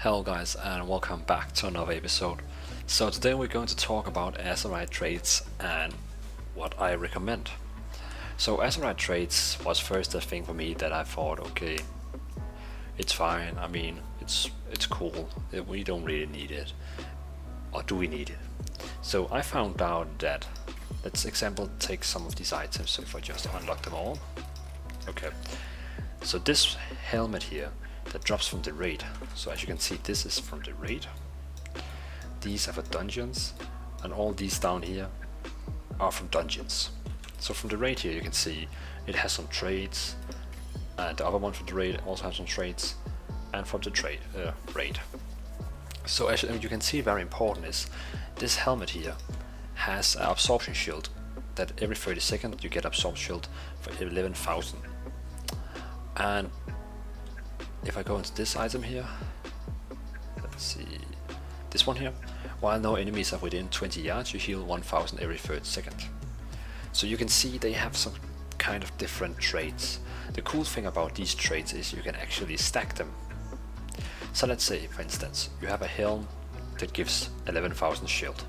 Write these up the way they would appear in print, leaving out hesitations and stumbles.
Hello guys and welcome back to another episode. So today we're going to talk about Azerite Traits and what I recommend. So Azerite Traits was first a thing for me that I thought, okay, it's fine, I mean it's cool, we don't really need it. Or do we need it? So I found out that, let's example take some of these items. So if I just unlock them all. Okay, so this helmet here that drops from the raid. So as you can see, this is from the raid. These are for dungeons, and all these down here are from dungeons. So from the raid here you can see it has some traits, and the other one from the raid also has some traits, and from the raid. So as you can see, very important is this helmet here has an absorption shield that every 30 seconds you get absorption shield for 11,000. And if I go into this item here, let's see, this one here, while no enemies are within 20 yards, you heal 1000 every 30 seconds. So you can see they have some kind of different traits. The cool thing about these traits is you can actually stack them. So let's say, for instance, you have a helm that gives 11,000 shield.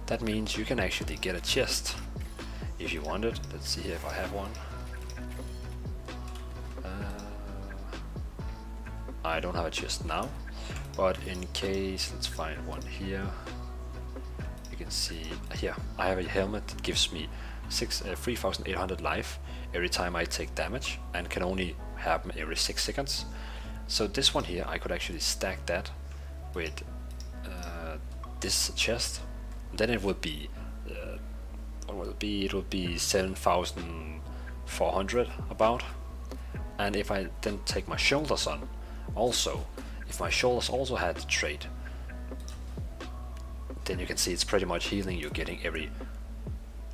That means you can actually get a chest if you want it. Let's see here if I have one. I don't have a chest now, but in case, let's find one here. You can see here I have a helmet that gives me 3,800 life every time I take damage, and can only happen every 6 seconds. So this one here, I could actually stack that with this chest. Then it would be what will it be? It would be 7,400 about. And if I then take my shoulders on, also, if my shoulders also had the trait, then you can see it's pretty much healing you're getting every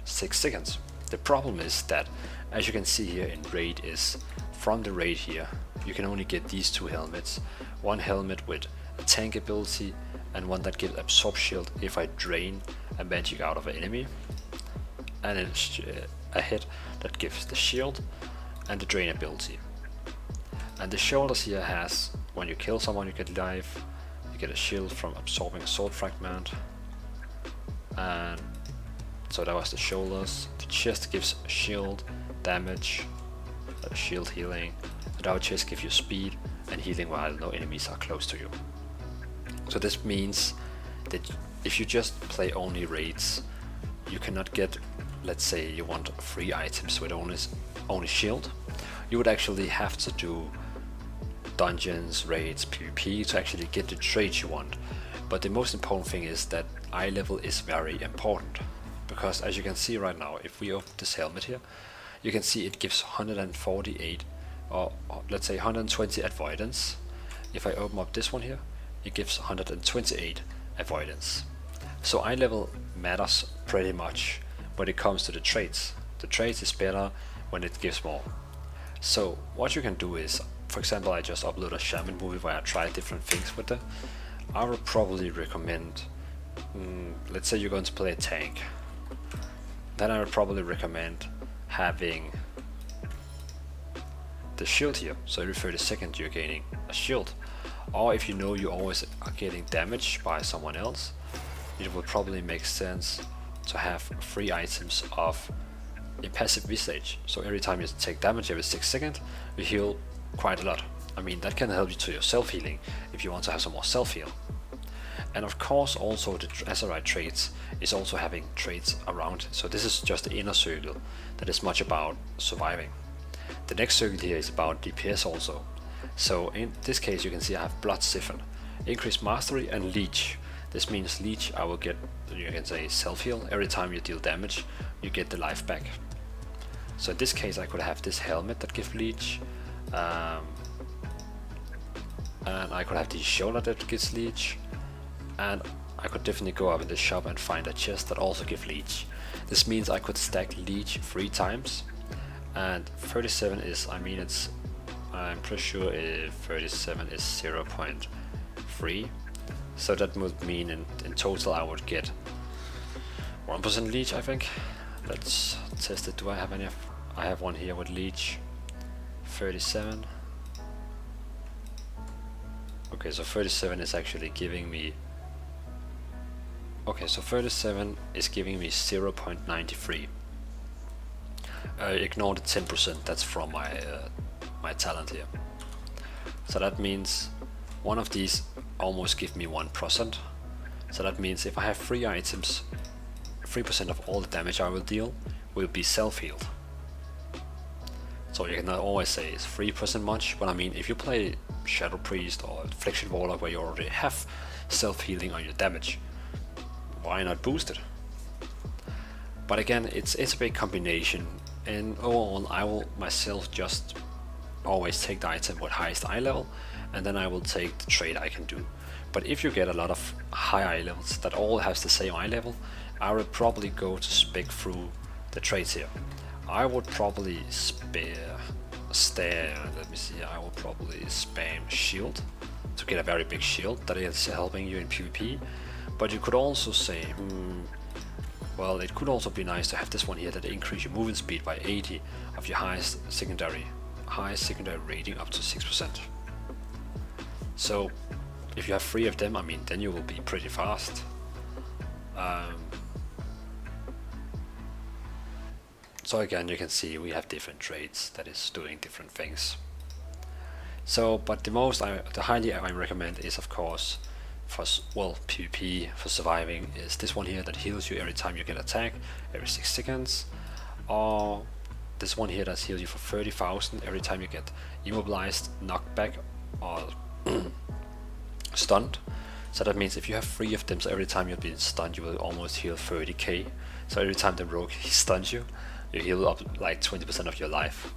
6 seconds. The problem is that, as you can see here in raid, is from the raid here you can only get these two helmets. One helmet with a tank ability and one that gives absorb shield if I drain a magic out of an enemy, and a head that gives the shield and the drain ability. And the shoulders here has, when you kill someone you get life, you get a shield from absorbing a sword fragment. And so that was the shoulders. The chest gives shield, damage, shield healing. The other chest gives you speed and healing while no enemies are close to you. So this means that if you just play only raids, you cannot get, let's say you want 3 items with only shield. You would actually have to do dungeons, raids, PvP to actually get the traits you want. But the most important thing is that eye level is very important, because as you can see right now, if we open this helmet here, you can see it gives 148 or let's say 120 avoidance. If I open up this one here, it gives 128 avoidance. So eye level matters pretty much when it comes to the traits. The traits is better when it gives more. So what you can do is, for example, I just uploaded a shaman movie where I tried different things with it. I would probably recommend, let's say you're going to play a tank, then I would probably recommend having the shield here. So every 30 seconds you're gaining a shield. Or if you know you always are getting damaged by someone else, it would probably make sense to have 3 items of impassive visage. So every time you take damage every 6 seconds, you heal quite a lot. I mean, that can help you to your self-healing if you want to have some more self-heal. And of course also the Azerite traits is also having traits around it. So this is just the inner circle that is much about surviving. The next circle here is about DPS also. So in this case you can see I have Blood Siphon, increased mastery and leech. This means leech I will get, you can say, self-heal. Every time you deal damage you get the life back. So in this case I could have this helmet that gives leech, and I could have the shoulder that gives leech, and I could definitely go up in the shop and find a chest that also gives leech. This means I could stack leech 3 times, and 37 is, I mean it's, I'm pretty sure 37 is 0.3, so that would mean in total I would get 1% leech, I think. Let's test it. Do I have any? I have one here with leech 37. Okay, so 37 is actually giving me... Okay, so 37 is giving me 0.93. Ignore the 10%, that's from my talent here. So that means one of these almost give me 1%. So that means if I have 3 items, 3% of all the damage I will deal will be self-healed. So you cannot always say it's 3% much, but I mean if you play Shadow Priest or Affliction Warlock where you already have self-healing on your damage, why not boost it? But again, it's a big combination, and overall I will myself just always take the item with highest eye level, and then I will take the trait I can do. But if you get a lot of high eye levels that all has the same eye level, I would probably go to spec through the traits here. I would probably I will probably spam shield to get a very big shield that is helping you in PvP. But you could also say, well, it could also be nice to have this one here that increase your movement speed by 80 of your highest secondary rating up to 6%. So if you have 3 of them, I mean, then you will be pretty fast. So again, you can see we have different traits that is doing different things. So, but the highly I recommend is of course for PvP for surviving is this one here that heals you every time you get attacked every 6 seconds, or this one here that heals you for 30,000 every time you get immobilized, knocked back, or stunned. So that means if you have 3 of them, so every time you've been stunned you will almost heal 30k. So every time the rogue stuns you, you heal up like 20% of your life.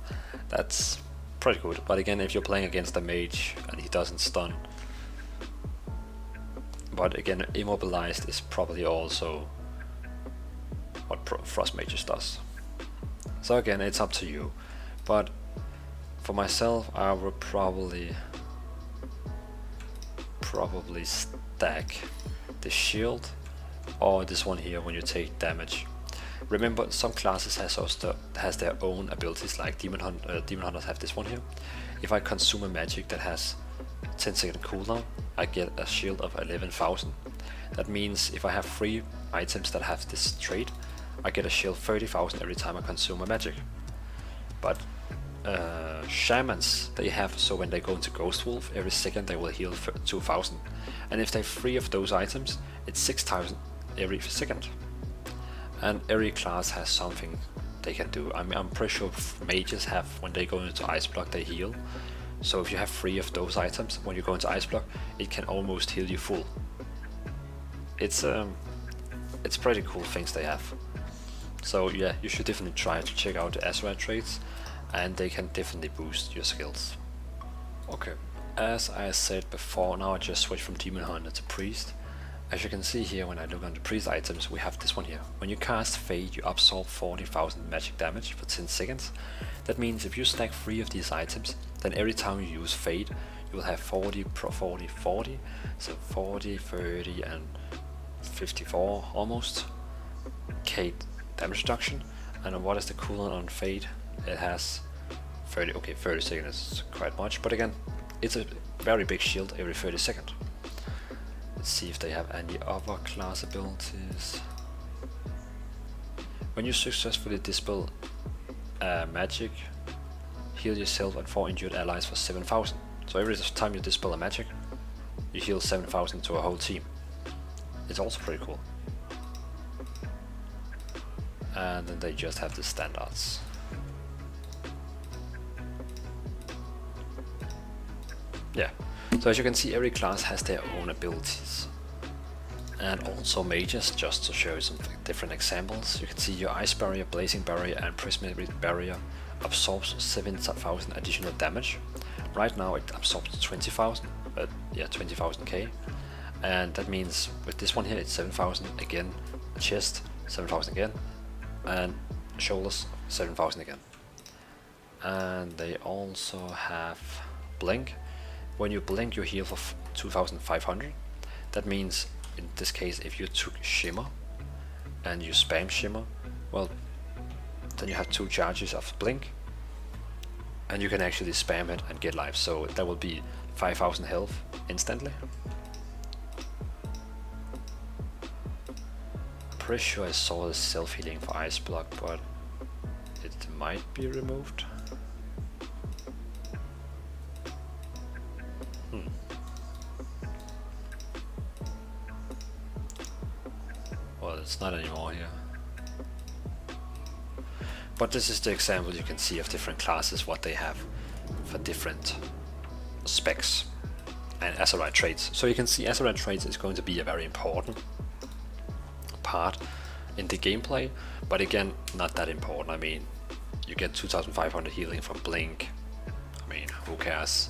That's pretty good. But again, if you're playing against a mage and he doesn't stun, but again, immobilized is probably also what Frost Mages does. So again, it's up to you. But for myself, I would probably stack the shield or this one here when you take damage. Remember, some classes has their own abilities, like Demon Hunters have this one here. If I consume a magic that has 10-second cooldown, I get a shield of 11,000. That means if I have 3 items that have this trait, I get a shield 30,000 every time I consume a magic. But shamans, they have, so when they go into Ghost Wolf, every second they will heal 2,000. And if they have 3 of those items, it's 6,000 every second. And every class has something they can do. I mean, I'm pretty sure mages have, when they go into Ice Block, they heal. So if you have 3 of those items, when you go into Ice Block, it can almost heal you full. It's pretty cool things they have. So yeah, you should definitely try to check out the Azerite Traits, and they can definitely boost your skills. Okay, as I said before, now I just switch from Demon Hunter to Priest. As you can see here, when I look on the Priest items, we have this one here. When you cast Fade, you absorb 40,000 magic damage for 10 seconds. That means if you stack 3 of these items, then every time you use Fade, you will have 40, 40, so 40, 30 and 54 almost K damage reduction. And what is the cooldown on Fade? It has 30, okay, 30 seconds is quite much, but again, it's a very big shield every 30 seconds. Let's see if they have any other class abilities. When you successfully dispel magic, heal yourself and 4 injured allies for 7,000. So every time you dispel a magic, you heal 7,000 to a whole team. It's also pretty cool. And then they just have the standards. Yeah, so as you can see, every class has their own abilities. And also mages, just to show you some different examples. You can see your Ice Barrier, Blazing Barrier and Prismatic Barrier absorbs 7,000 additional damage. Right now it absorbs 20,000, yeah, 20,000k. And that means with this one here it's 7,000 again, chest 7,000 again, and shoulders 7,000 again. And they also have blink. When you blink, you heal for 2,500. That means in this case, if you took shimmer and you spam shimmer, well, then you have 2 charges of blink, and you can actually spam it and get life, so that will be 5000 health instantly. Pretty sure I saw the self-healing for ice block, but it might be removed. Well, it's not anymore here. But this is the example you can see of different classes, what they have for different specs and Azerite traits. So you can see Azerite traits is going to be a very important part in the gameplay, but again, not that important. I mean, you get 2500 healing from Blink. I mean, who cares?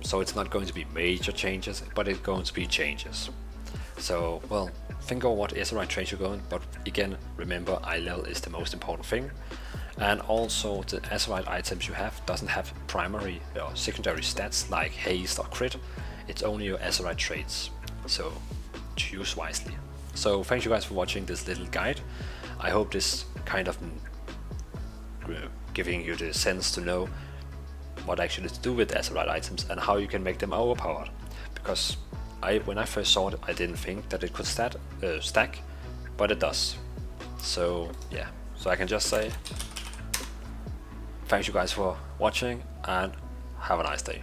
So it's not going to be major changes, but it's going to be changes. So, well, think of what Azerite traits you're going, but again, remember eye level is the most important thing. And also the Azerite items you have doesn't have primary or secondary stats like haste or crit. It's only your Azerite traits, so choose wisely. So thank you guys for watching this little guide. I hope this kind of giving you the sense to know what actually to do with Azerite items and how you can make them overpowered. Because when I first saw it, I didn't think that it could stack, but it does. So yeah, so I can just say thank you guys for watching and have a nice day.